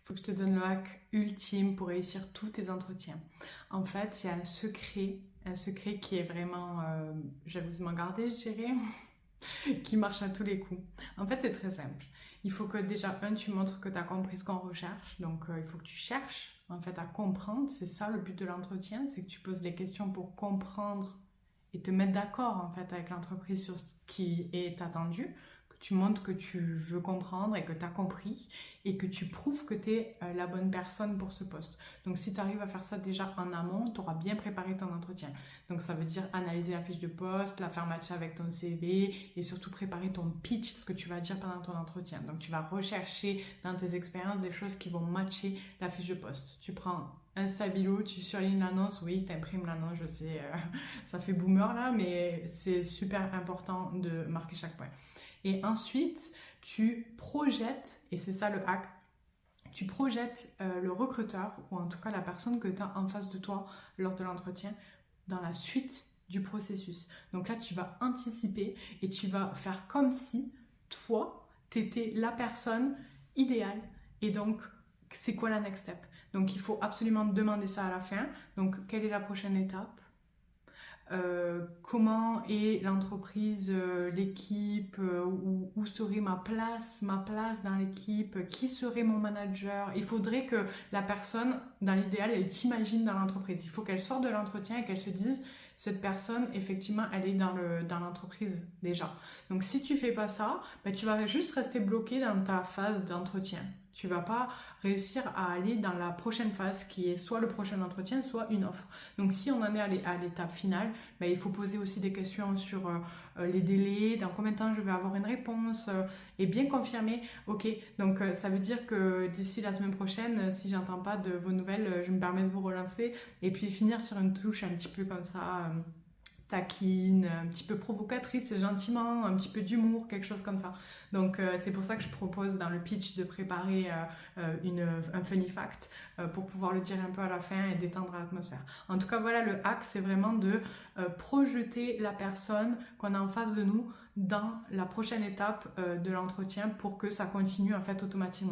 il faut que je te donne le hack ultime pour réussir tous tes entretiens. En fait, il y a un secret qui est vraiment jalousement gardé, je dirais, qui marche à tous les coups. En fait, c'est très simple. Il faut que déjà, tu montres que tu as compris ce qu'on recherche. Donc, il faut que tu cherches en fait à comprendre. C'est ça le but de l'entretien, c'est que tu poses des questions pour comprendre et te mettre d'accord en fait avec l'entreprise sur ce qui est attendu, que tu montres que tu veux comprendre et que tu as compris et que tu prouves que tu es la bonne personne pour ce poste. Donc si tu arrives à faire ça déjà en amont, tu auras bien préparé ton entretien. Donc ça veut dire analyser la fiche de poste, la faire matcher avec ton CV et surtout préparer ton pitch, ce que tu vas dire pendant ton entretien. Donc tu vas rechercher dans tes expériences des choses qui vont matcher la fiche de poste. Tu prends un stabilo, tu surlignes l'annonce, oui, tu imprimes l'annonce, je sais, ça fait boomer là, mais c'est super important de marquer chaque point. Et ensuite, tu projettes, et c'est ça le hack, tu projettes le recruteur, ou en tout cas la personne que tu as en face de toi lors de l'entretien, dans la suite du processus. Donc là, tu vas anticiper et tu vas faire comme si toi, tu étais la personne idéale. Et donc, c'est quoi la next step? Donc, il faut absolument demander ça à la fin. Donc, quelle est la prochaine étape? Comment est l'entreprise, l'équipe, où serait ma place dans l'équipe, qui serait mon manager. Il faudrait que la personne, dans l'idéal, elle t'imagine dans l'entreprise. Il faut qu'elle sorte de l'entretien et qu'elle se dise, cette personne, effectivement, elle est dans l'entreprise déjà. Donc si tu fais pas ça, ben, tu vas juste rester bloqué dans ta phase d'entretien. Tu vas pas réussir à aller dans la prochaine phase qui est soit le prochain entretien, soit une offre. Donc si on en est à l'étape finale, ben, il faut poser aussi des questions sur les délais, dans combien de temps je vais avoir une réponse et bien confirmer, ok, donc ça veut dire que d'ici la semaine prochaine, si j'entends pas de vos nouvelles, je me permets de vous relancer et puis finir sur une touche un petit peu comme ça, taquine, un petit peu provocatrice, gentiment, un petit peu d'humour, quelque chose comme ça. Donc c'est pour ça que je propose dans le pitch de préparer un funny fact pour pouvoir le dire un peu à la fin et détendre l'atmosphère. En tout cas, voilà, le hack, c'est vraiment de projeter la personne qu'on a en face de nous dans la prochaine étape de l'entretien pour que ça continue en fait automatiquement.